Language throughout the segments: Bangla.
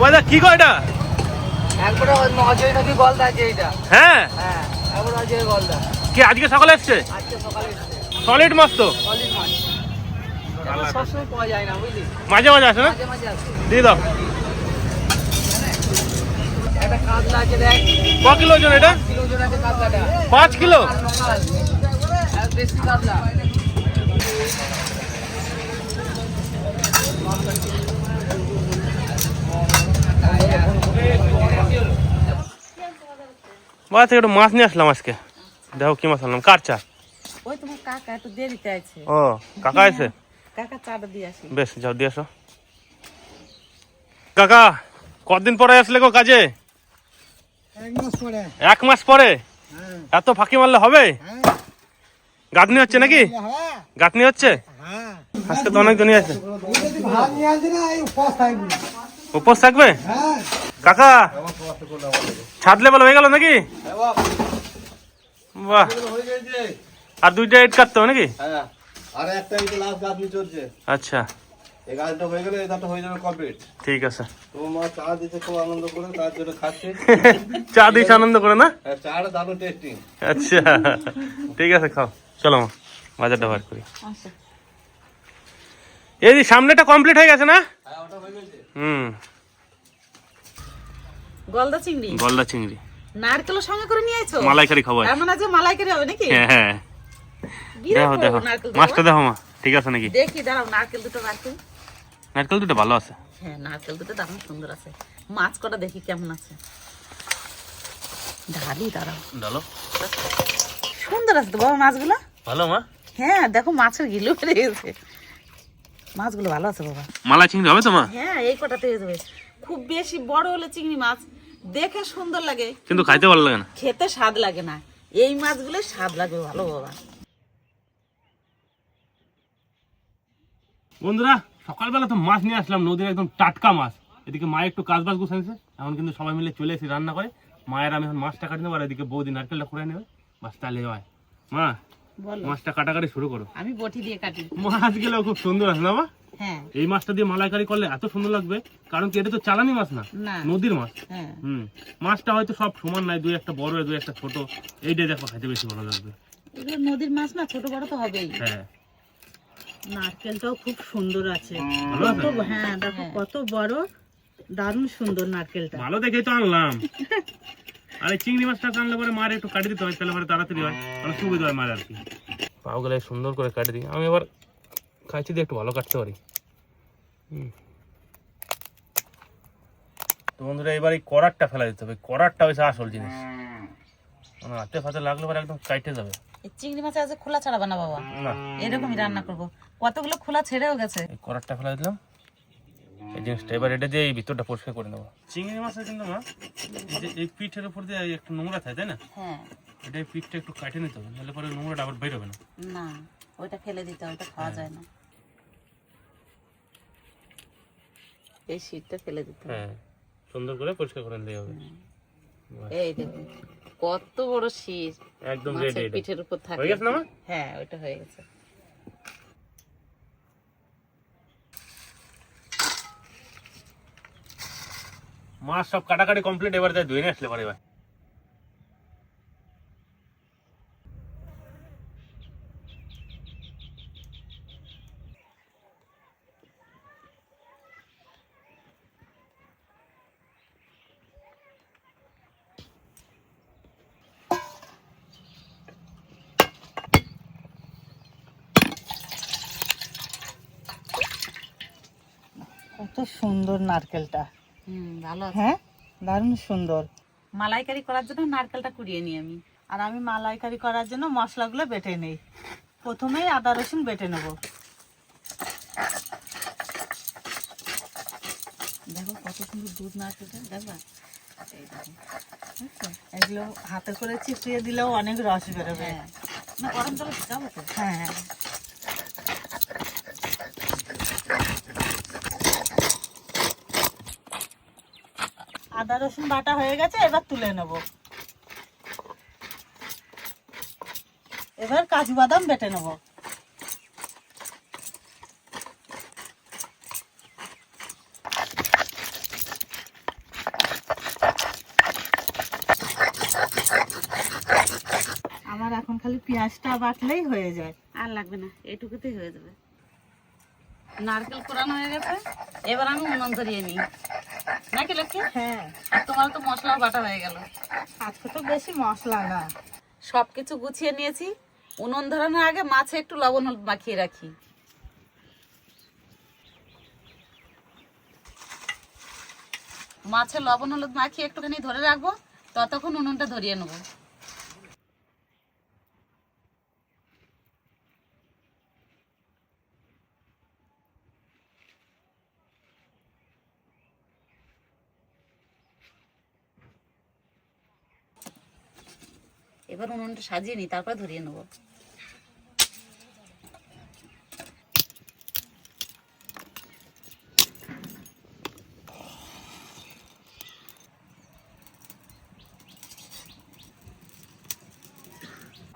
ওটা কি গো এটা? একবার অজয় নদী গলদা আছে এটা। হ্যাঁ হ্যাঁ, একবার অজয় গলদা। কি আজকে সকালে এসছে? আজকে সকালে এসেছে। সলিড মাছ তো? সলিড মাছ। এটা সবসময় পাওয়া যায় না, বুঝলি? মাঝে মাঝে আসে না? মাঝে মাঝে আসে। দিয়ে দাও। একটা কাতলা আছে দেখ। ক কিলো ওজন এটা? 5 কিলো ওজন আছে কাতলাটা। 5 কিলো? আর বেশি কাতলা। বাড়ি থেকে একটু মাছ নিয়ে আসলাম আজকে। দেখো কি মাছ আনলাম। কার চা? ওই তোমার কাকা একটু দেরিতে আছে। ও কাকা আছে? কাকা চাটা দিয়ে আসি। বেশ যাও দিয়ে আসো। কাকা কতদিন পরে আসলে গো কাজে? 1 মাস পরে। 1 মাস পরে? হ্যাঁ। এত ফাঁকি মারলে হবে? হ্যাঁ। গাঁথনি হচ্ছে নাকি? হ্যাঁ। গাঁথনি হচ্ছে? হ্যাঁ। আজকে তো অনেক জনই আছে। ভাত নিয়ে আসি না, এই উপোস থাকবি। উপোস থাকবে? হ্যাঁ। কাকা ছাদ লেভেল হয়ে গেল নাকি? বাহ, আর 2টা ইট কাটতে হবে নাকি? হ্যাঁ, আর একটা এই যে লাস্ট গাঁথনি চলছে। আচ্ছা এই গাছটা হয়ে গেলে এই গাছটা হয়ে যাবে কমপ্লিট। ঠিক আছে। তোমার মা চা দিতে খুব আনন্দ করে, তার জন্য খাচ্ছে। চা দিয়েছে আনন্দ করে না? হ্যাঁ, চাটা দারুণ টেস্টিং। আচ্ছা ঠিক আছে খাও। চলো মা বাজারটা বার করি। এই যে সামনেটা কমপ্লিট হয়ে গেছে না? হ্যাঁ, ওটা হয়ে গেছে। গলদা চিংড়ি, গলদা চিংড়ি নারকেল সঙ্গে করে নিয়ে আইছো? মালাইকারি খাবো আজ। এমন আছে মালাইকারি হবে নাকি? হ্যাঁ দেখো দেখো মাছটা দেখো মা ঠিক আছে নাকি? দেখি দাঁড়াও, নারকেল দুটো বার করি। নারকেল দুটো ভালো আছে। হ্যাঁ, নারকেল দুটো দারুণ সুন্দর আছে। মাছ কটা দেখি কেমন আছে। ঢালি দাঁড়াও, ডালো সুন্দর আছে তো বাবা মাছগুলো। ভালো মা। হ্যাঁ দেখো মাছের গিলো বেড়ে গেছে। মাছগুলো ভালো আছে বাবা। মালাই চিংড়ি হবে তো মা? হ্যাঁ, এই কটাতে হয়ে যাবে। খুব বেশি বড় হলে চিংড়ি মাছ দেখে সুন্দর লাগে, কিন্তু খাইতে ভালো লাগে না। খেতে স্বাদ লাগে না। এই মাছগুলো স্বাদ লাগবে ভালো বাবা। বন্ধুরা সকালবেলা তো মাছ নিয়ে আসলাম, নদীর একদম টাটকা মাছ। এদিকে মায়ের একটু কাজ বাজ গুছাইছে, এখন কিন্তু সবাই মিলে চলে এসে রান্না করে। মায়ের আমি এখন মাছটা কাটি নেবো, আর এদিকে বৌদি নারকেলটা করে নেবে। বাস তাহলে হয়। মা বলো, মাছটা কাটাকাটি শুরু করো। আমি বটি দিয়ে কাটি। মাছগুলো খুব সুন্দর আছে না মা? হ্যাঁ। এই মাছটা দিয়ে মালাইকারি করলে এত সুন্দর লাগবে, কারণ কি এটা তো চালানি মাছ না, না। নদীর মাছ। হ্যাঁ। মাছটা হয়তো সব সমান নাই, 2-1টা বড় 2-1টা ছোট। এইটা দেখো খাইতে বেশি ভালো লাগবে। এগুলো নদীর মাছ না, ছোট বড় তো হবেই। হ্যাঁ নারকেলটাও খুব সুন্দর আছে। ভালো আছে? হ্যাঁ দেখো কত বড়, দারুণ সুন্দর নারকেলটা। ভালো দেখেই তো আনলাম। আর এই চিংড়ি মাছটা আনলে পরে মার একটু কাটি দিতে হয়, তাহলে পরে তাড়াতাড়ি হয়, মানে সুবিধা হয় মার আর কি। পাওগুলো সুন্দর করে কাটি দিই। আমি আবার খাইছি দিয়ে একটু ভালো কাটতে পারি। তো বন্ধুরা এবার এই করারটা ফেলা দিতে হবে। করারটা হয়েছে আসল জিনিস, মানে হাতে ফাতে লাগলে পরে একদম কাটে যাবে। এই চিংড়ি মাছ আজ খোলা ছাড়াবে না বাবা, না এরকমই রান্না করব। কতগুলো খোলা ছেড়েও গেছে। এই করারটা ফেলা দিলাম, এই জিনিসটা এবার এটা দিয়ে এই ভিতরটা পরিষ্কার করে নেবো। চিংড়ি মাছের কিন্তু মা এই যে এই পিঠের উপর দিয়ে একটু নোংরা থাকে, তাই না? হ্যাঁ। এটা এই পিঠটা একটু কাটে নিতে হবে, নাহলে পরে নোংরাটা আবার বের হবে না। না, ওইটা ফেলে দিতে হয়, ওইটা খাওয়া যায় না। এই শীতটা ফেলে দিতে হয়। হ্যাঁ সুন্দর করে পরিষ্কার করে নিতে হবে। এই দেখুন কত বড় শীত একদম মাছের রেডি। পিঠের উপর থাকে। হয়ে গেছে না মা? হ্যাঁ, ওইটা হয়ে গেছে। মাছ সব কাটাকাটি কমপ্লিট, এবার যাই ধুয়ে নিয়ে আসলে পারে। ভাই কত সুন্দর নারকেলটা। ভালো আছে। হ্যাঁ দারুণ সুন্দর। মালাইকারি করার জন্য নারকেলটা কুড়িয়ে নিই আমি। আর আমি মালাইকারি করার জন্য মশলাগুলো বেটে নেই। প্রথমেই আদা রসুন বেটে নেব। দেখো কত সুন্দর দুধ নারকেলটা, দেখবা? এই দেখো, বুঝছো? এগুলো হাতে করে চিপিয়ে দিলেও অনেক রস বেরোবে। হ্যাঁ, না গরম জলে ভিজাবো তো। হ্যাঁ আদা রসুন বাটা হয়ে গেছে, এবার তুলে নেব। এবার কাজু বাদাম বেটে নেব। এখন খালি পেঁয়াজটা বাটলেই হয়ে যায়। আর লাগবে না, এইটুকুতেই হয়ে যাবে। নারকেল কোরানো হয়ে গেছে, এবার আমি উনুন ধরিয়ে নিই নাকি লক্ষ্মী? হ্যাঁ, আর তোমার তো মশলাও বাটা হয়ে গেল। আজকে তো বেশি মশলা না। সব কিছু গুছিয়ে নিয়েছি। উনুন ধরানোর আগে মাছে একটু লবণ হলুদ মাখিয়ে রাখি। মাছে লবণ হলুদ মাখিয়ে একটুখানি ধরে রাখবো, ততক্ষণ উনুনটা ধরিয়ে নেবো। এবার উনুনটা সাজিয়ে নিই, তারপর ধরিয়ে নেবো।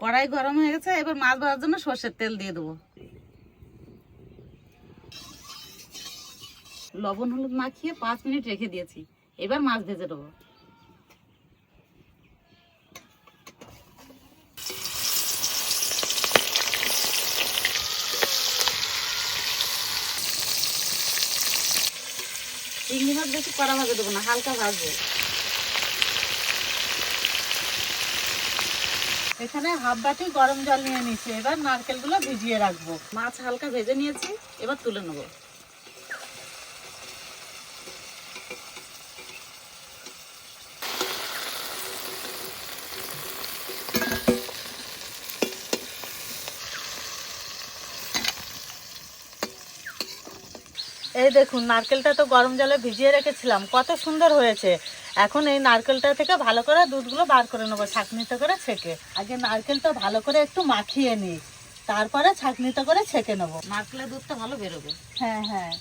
কড়াই গরম হয়ে গেছে, এবার মাছ ভাজার জন্য সর্ষের তেল দিয়ে দেবো। লবণ হলুদ মাখিয়ে 5 মিনিট রেখে দিয়েছি, এবার মাছ ভেজে দেবো। চিংড়ি মাছ বেশি কড়া ভাজা দেবো না, হালকা ভাজবো। এখানে হাফ বাটি গরম জল নিয়ে নিচ্ছি, এবার নারকেলগুলো ভিজিয়ে রাখবো। মাছ হালকা ভেজে নিয়েছি, এবার তুলে নেবো। এই দেখুন, নারকেলটা তো গরম জলে ভিজিয়ে রেখেছিলাম, কত সুন্দর হয়েছে। এখন এই নারকেলটা থেকে ভালো করে দুধগুলো বার করে নেবো ছাঁকনিতে করে ছেঁকে। আগে নারকেলটা ভালো করে একটু মাখিয়ে নিই, তারপরে ছাঁকনিতে করে ছেঁকে নেবো। নারকেলের দুধটা ভালো বেরোবে। হ্যাঁ হ্যাঁ,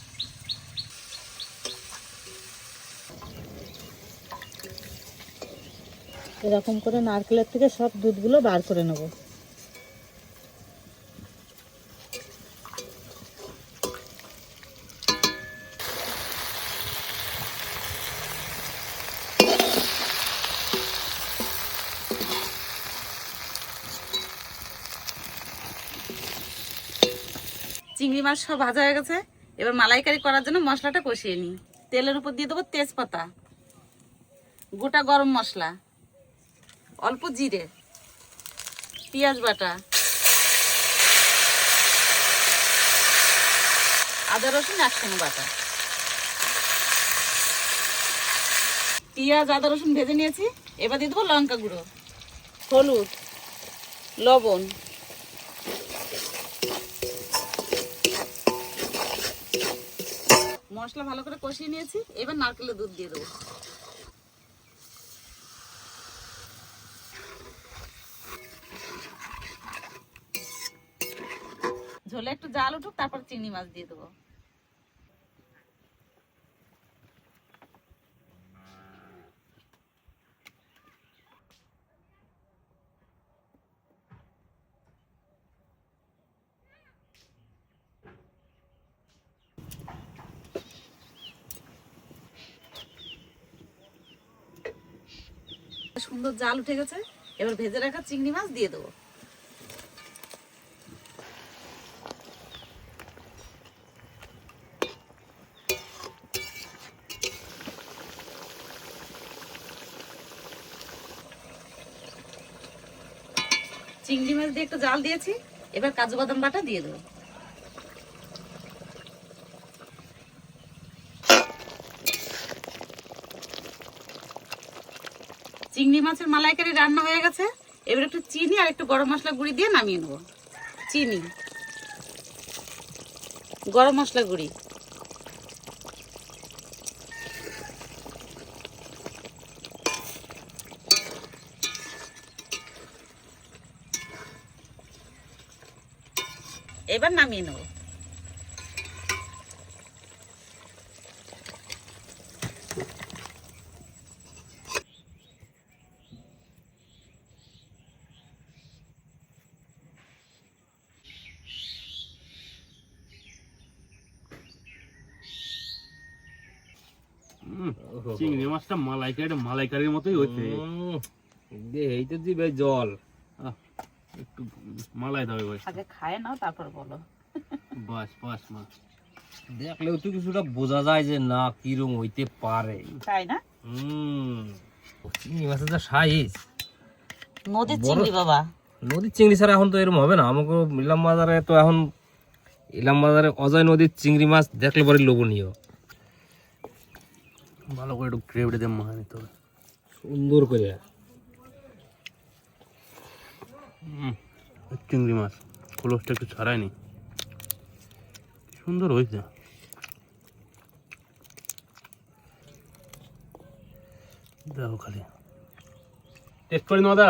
এরকম করে নারকেলের থেকে সব দুধগুলো বার করে নেবো। চিংড়ি মাছ সব ভাজা হয়ে গেছে, এবার মালাইকারি করার জন্য মশলাটা কষিয়ে নিই। তেলের উপর দিয়ে দেবো তেজপাতা, গোটা গরম মশলা, অল্প জিরে, পেঁয়াজ বাটা, আদা রসুন একসঙ্গে বাটা। পেঁয়াজ আদা রসুন ভেজে নিয়েছি, এবার দিয়ে দেবো লঙ্কা গুঁড়ো, হলুদ, লবণ, মশলা ভালো করে কষিয়ে নিয়েছি। এবার নারকেলের দুধ দিয়ে দেবো। ঝোলে একটু জাল উঠুক, তারপর চিংড়ি মাছ দিয়ে দেবো। সুন্দর জাল উঠে গেছে, এবার ভেজে রাখা চিংড়ি মাছ দিয়ে দেবো। চিংড়ি মাছ দিয়ে একটু জাল দিয়েছি, এবার কাজু বাদাম বাটা দিয়ে দেবো। চিংড়ি মাছের মালাইকারি রান্না হয়ে গেছে, এবার একটু চিনি আর একটু গরম মশলা গুঁড়ি দিয়ে নামিয়ে নেবো। চিনি, গরম মশলা গুঁড়ি, এবার নামিয়ে নেবো। চিংড়ি মাছটা মালাইকারির মতোই হচ্ছে। এই তো দিবে জল। একটু মালাই দাও ভাই। আগে খায় নাও তারপর বলো। বাস বাস মা, দেখলেও তো কিছুটা বোঝা যায় যে না কিরম হইতে পারে। তাই না? চিংড়ি মাছের যা সাইজ, নদীর চিংড়ি বাবা। নদীর চিংড়ি ছাড়া এখন তো এরকম হবে না। আমাকে ইলাম বাজারে তো এখন ইলাম বাজারে অজয় নদীর চিংড়ি মাছ দেখলে পরে লোভনীয়। ভালো করে একটু গ্রেভি দিয়ে মাখা নিতে হবে সুন্দর করে। চিংড়ি মাছ খোলসটা একটু ছাড়ায়নি, সুন্দর হয়েছে। দেখো খালি টেস্ট করে নেওয়া দা।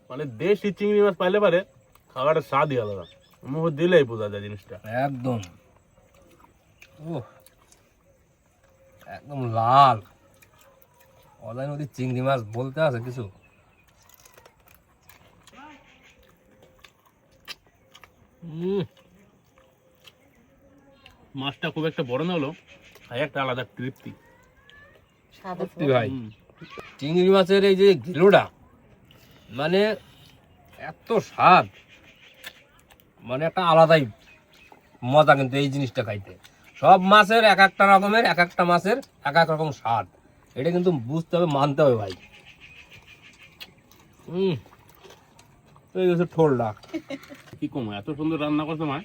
মানে দেশি চিংড়ি মাছ পাইলে পারে খাবারটা স্বাদই আলাদা, মুখ দিলেই বোঝা যায় জিনিসটা। একদম ও একদম লাল। অজয় নদীর চিংড়ি মাছ বলতে আছে কিছু। মাছটা খুব একটা বড় না হলো, খাই একটা আলাদা তৃপ্তি। সত্যি ভাই, চিংড়ি মাছের এই যে ঘিলুটা মানে এত স্বাদ, মানে একটা আলাদাই মজা কিন্তু এই জিনিসটা খাইতে। সব মাছের এক একটা রকমের, এক একটা মাছের এক এক রকম স্বাদ, এটা কিন্তু বুঝতে হবে, মানতে হবে ভাই। এই হচ্ছে ঠোলটা। কি কম এত সুন্দর রান্না করতে মা,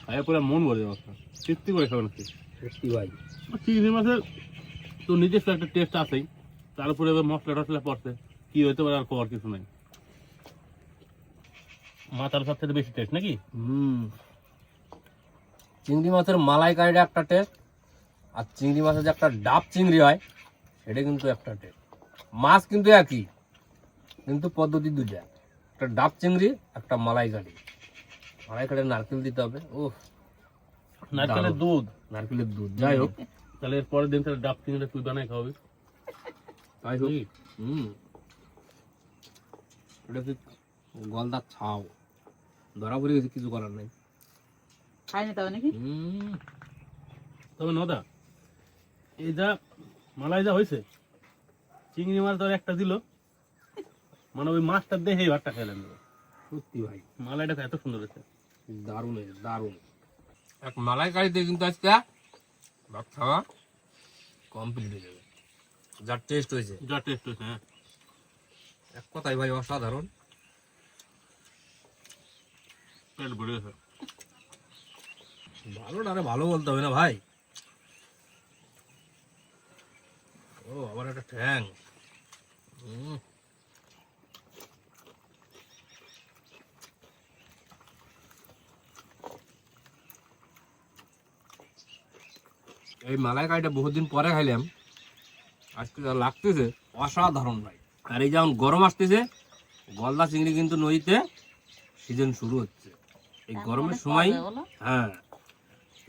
খাই পুরো মন ভরে যাবে, তৃপ্তি করে খাবেন। সত্যি ভাই, চিংড়ি মাছের তো নিজস্ব একটা টেস্ট আছেই, তার উপরে এবার মশলা টসলা পড়ছে, কি হইতে পারে আর করার কিছু নাই। মাথার সব থেকে বেশি টেস্ট নাকি? চিংড়ি মাছের মালাইকারিটা একটা টেস্ট, আর চিংড়ি মাছের যে একটা ডাব চিংড়ি হয় সেটা কিন্তু একটা টেস্ট। মাছ কিন্তু একই, কিন্তু পদ্ধতি দুটা, একটা ডাব চিংড়ি একটা মালাইকারি। মালাইকারি নারকেল দিতে হবে। ও নারকেলের দুধ, নারকেলের দুধ। যাই হোক, তাহলে এর পরের দিন তাহলে ডাব চিংড়িটা তুই বানাই খাওয়াবি। তাই হোক। এটা হচ্ছে গলদা ছাও, ধরা পড়ে গেছে, কিছু করার নাই। খায়নি তবে নাকি? তবে নদা এই যা মালাই যা হয়েছে, চিংড়ি মাছ ধর একটা দিল, মানে ওই মাছটা দেখে এই ভাতটা খেলাম। সত্যি ভাই, মালাইটা এত সুন্দর হয়েছে, দারুণ দারুণ। এক মালাইকারিতে কিন্তু আজকে ভাত খাওয়া কমপ্লিট হয়ে যাবে, যার টেস্ট হয়েছে। যা টেস্ট হয়েছে। হ্যাঁ, এক কথাই ভাই অসাধারণ। পেট ভরে গেছে। ভালো না রে, ভালো বলতে হবে না ভাই। ও আবার একটা ঠ্যাং। এই মালাইকারিটা বহুদিন পরে খাইলাম, আজকে যা লাগতেছে অসাধারণ ভাই। আর এই যেমন গরম আসতেছে, গলদা চিংড়ি কিন্তু নদীতে সিজন শুরু হচ্ছে এই গরমের সময়। হ্যাঁ,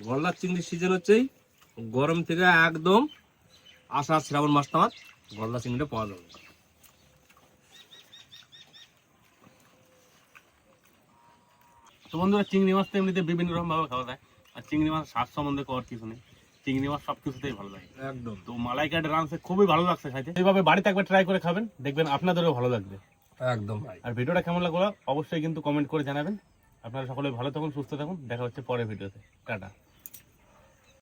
গলদা চিংড়ির সিজন হচ্ছে গরম থেকে একদম আষাঢ় শ্রাবণ মাস নাগাদ গলদা চিংড়িটা পাওয়া যাবে। তো বন্ধুরা, চিংড়ি মাছ তো এমনিতে বিভিন্ন রকম ভাবে খাওয়া যায়, আর চিংড়ি মাছ স্বাদ সম্বন্ধে করার কিছু নেই, চিংড়ি মাছ সবকিছুতেই ভালো লাগে একদম। তো মালাইকারিটা রাঁধতে খুবই ভালো লাগছে খাইতে। এইভাবে বাড়িতে একবার ট্রাই করে খাবেন, দেখবেন আপনাদেরও ভালো লাগবে। একদম ভাই। আর ভিডিওটা কেমন লাগলো অবশ্যই কিন্তু কমেন্ট করে জানাবেন। আপনারা সকলে ভালো থাকুন, সুস্থ থাকুন, দেখা হচ্ছে পরের ভিডিওতে। টাটা।